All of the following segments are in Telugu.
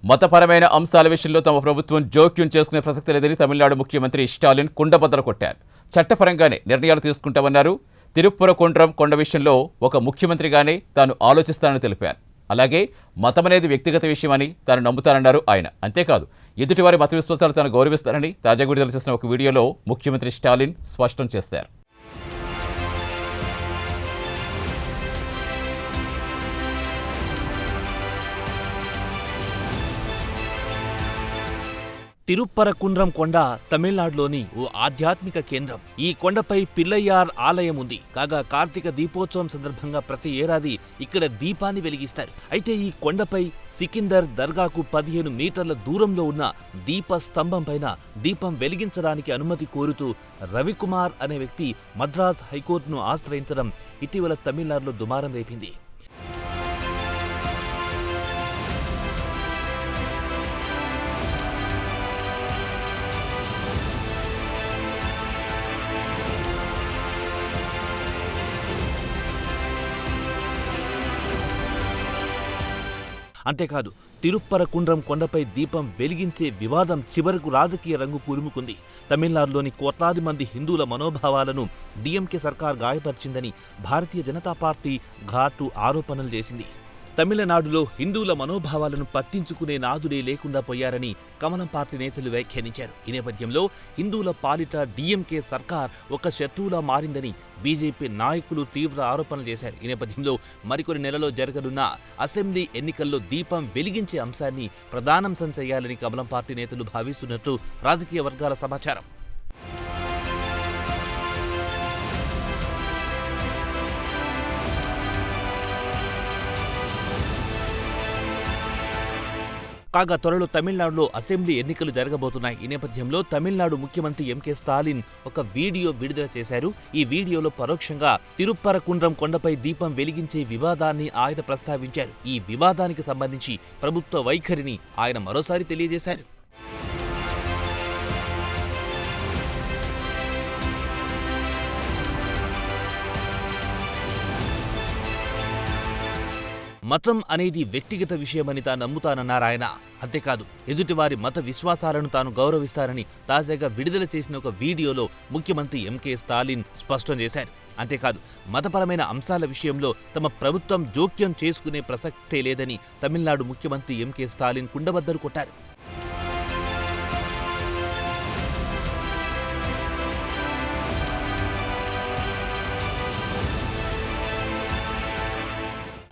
మతపరమైన అంశాల విషయంలో తమ ప్రభుత్వం జోక్యం చేసుకునే ప్రసక్తి లేదని తమిళనాడు ముఖ్యమంత్రి స్టాలిన్ కుండబద్దలు కొట్టారు. చట్టపరంగానే నిర్ణయాలు తీసుకుంటామన్నారు. తిరుప్పరకుండ్రం కొండ విషయంలో ఒక ముఖ్యమంత్రిగానే తాను ఆలోచిస్తానని తెలిపారు. అలాగే మతమనేది వ్యక్తిగత విషయమని తాను నమ్ముతానన్నారు ఆయన. అంతేకాదు ఎదుటివారి మత విశ్వాసాలు తాను గౌరవిస్తానని తాజాగా విడుదల చేసిన ఒక వీడియోలో ముఖ్యమంత్రి స్టాలిన్ స్పష్టం చేశారు. తిరుప్పరకుండ్రం కొండ తమిళనాడులోని ఓ ఆధ్యాత్మిక కేంద్రం. ఈ కొండపై పిల్లయ్యార్ ఆలయం ఉంది. కాగా కార్తీక దీపోత్సవం సందర్భంగా ప్రతి ఏడాది ఇక్కడ దీపాన్ని వెలిగిస్తారు. అయితే ఈ కొండపై సికిందర్ దర్గాకు 15 మీటర్ల దూరంలో ఉన్న దీప స్తంభం పైన దీపం వెలిగించడానికి అనుమతి కోరుతూ రవికుమార్ అనే వ్యక్తి మద్రాస్ హైకోర్టును ఆశ్రయించడం ఇటీవల తమిళనాడులో దుమారం రేపింది. అంతేకాదు తిరుప్పరకుండ్రం కొండపై దీపం వెలిగించే వివాదం చివరకు రాజకీయ రంగు పులుముకుంది. తమిళనాడులోని కోట్లాది మంది హిందువుల మనోభావాలను డిఎంకే సర్కార్ గాయపరిచిందని భారతీయ జనతా పార్టీ ఘాటు ఆరోపణలు చేసింది. తమిళనాడులో హిందువుల మనోభావాలను పట్టించుకునే నాదుడే లేకుండా పోయారని కమలం పార్టీ నేతలు వ్యాఖ్యానించారు. ఈ నేపథ్యంలో హిందువుల పాలిట డిఎంకే సర్కార్ ఒక శత్రువులా మారిందని బీజేపీ నాయకులు తీవ్ర ఆరోపణలు చేశారు. ఈ నేపథ్యంలో మరికొన్ని నెలలో జరగనున్న అసెంబ్లీ ఎన్నికల్లో దీపం వెలిగించే అంశాన్ని ప్రధానాంశం చేయాలని కమలం పార్టీ నేతలు భావిస్తున్నట్టు రాజకీయ వర్గాల సమాచారం. కాగా త్వరలో తమిళనాడులో అసెంబ్లీ ఎన్నికలు జరగబోతున్నాయి. ఈ నేపథ్యంలో తమిళనాడు ముఖ్యమంత్రి ఎంకే స్టాలిన్ ఒక వీడియో విడుదల చేశారు. ఈ వీడియోలో పరోక్షంగా తిరుప్పరకుండ్రం కొండపై దీపం వెలిగించే వివాదాన్ని ఆయన ప్రస్తావించారు. ఈ వివాదానికి సంబంధించి ప్రభుత్వ వైఖరిని ఆయన మరోసారి తెలియజేశారు. మతం అనేది వ్యక్తిగత విషయమని తాను నమ్ముతానన్నారాయన. అంతేకాదు ఎదుటివారి మత విశ్వాసాలను తాను గౌరవిస్తారని తాజాగా విడుదల చేసిన ఒక వీడియోలో ముఖ్యమంత్రి ఎంకే స్టాలిన్ స్పష్టం చేశారు. అంతేకాదు మతపరమైన అంశాల విషయంలో తమ ప్రభుత్వం జోక్యం చేసుకునే ప్రసక్తే లేదని తమిళనాడు ముఖ్యమంత్రి ఎంకే స్టాలిన్ కుండబద్దలు కొట్టారు.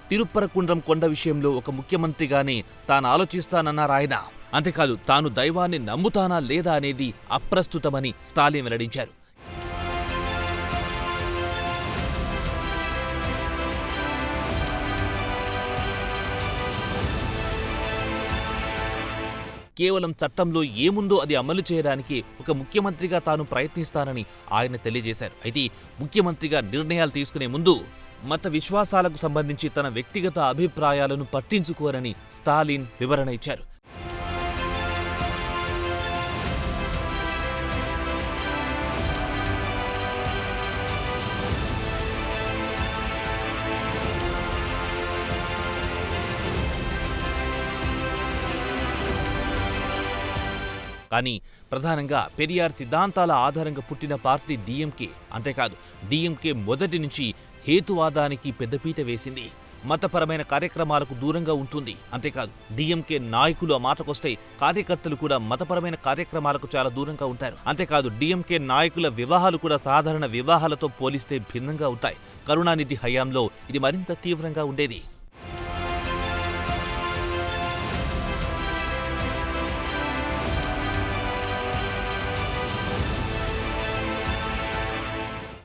తిరుప్పరకుండ్రం కొండ విషయంలో ఒక ముఖ్యమంత్రిగానే తాను ఆలోచిస్తానన్నారాయన. అంతేకాదు తాను దైవాన్ని నమ్ముతానా లేదా అనేది అప్రస్తుతమని స్టాలిన్ వెల్లడించారు. కేవలం చట్టంలో ఏముందో అది అమలు చేయడానికి ఒక ముఖ్యమంత్రిగా తాను ప్రయత్నిస్తానని ఆయన తెలియజేశారు. అయితే ముఖ్యమంత్రిగా నిర్ణయాలు తీసుకునే ముందు మత విశ్వాసాలకు సంబంధించి తన వ్యక్తిగత అభిప్రాయాలను పట్టించుకోరని స్టాలిన్ వివరణ ఇచ్చారు. కానీ ప్రధానంగా పెరియార్ సిద్ధాంతాల ఆధారంగా పుట్టిన పార్టీ డిఎంకే. అంతేకాదు డిఎంకే మొదటి నుంచి హేతువాదానికి పెద్దపీట వేసింది. మతపరమైన కార్యక్రమాలకు దూరంగా ఉంటుంది. అంతేకాదు డిఎంకే నాయకులు ఆ మాటకొస్తే కార్యకర్తలు కూడా మతపరమైన కార్యక్రమాలకు చాలా దూరంగా ఉంటారు. అంతేకాదు డిఎంకే నాయకుల వివాహాలు కూడా సాధారణ వివాహాలతో పోలిస్తే భిన్నంగా ఉంటాయి. కరుణానిధి హయాంలో ఇది మరింత తీవ్రంగా ఉండేది.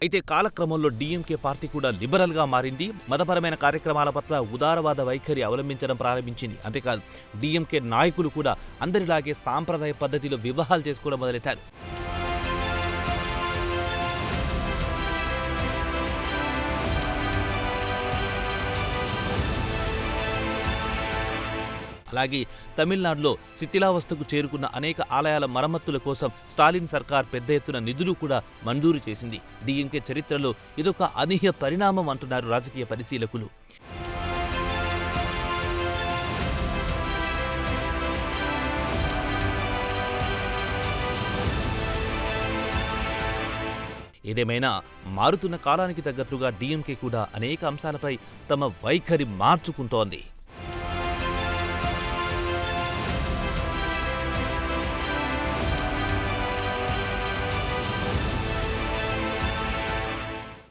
అయితే కాలక్రమంలో డిఎంకే పార్టీ కూడా లిబరల్గా మారింది. మతపరమైన కార్యక్రమాల పట్ల ఉదారవాద వైఖరి అవలంబించడం ప్రారంభించింది. అంతేకాదు డిఎంకే నాయకులు కూడా అందరిలాగే సాంప్రదాయ పద్ధతిలో వివాహాలు చేసుకోవడం మొదలెట్టారు. అలాగే తమిళనాడులో శిథిలావస్థకు చేరుకున్న అనేక ఆలయాల మరమ్మతుల కోసం స్టాలిన్ సర్కార్ పెద్ద ఎత్తున నిధులు కూడా మంజూరు చేసింది. డిఎంకే చరిత్రలో ఇదొక అనూహ్య పరిణామం అంటున్నారు రాజకీయ పరిశీలకులు. ఏదేమైనా మారుతున్న కాలానికి తగ్గట్లుగా డీఎంకే కూడా అనేక అంశాలపై తమ వైఖరి మార్చుకుంటోంది.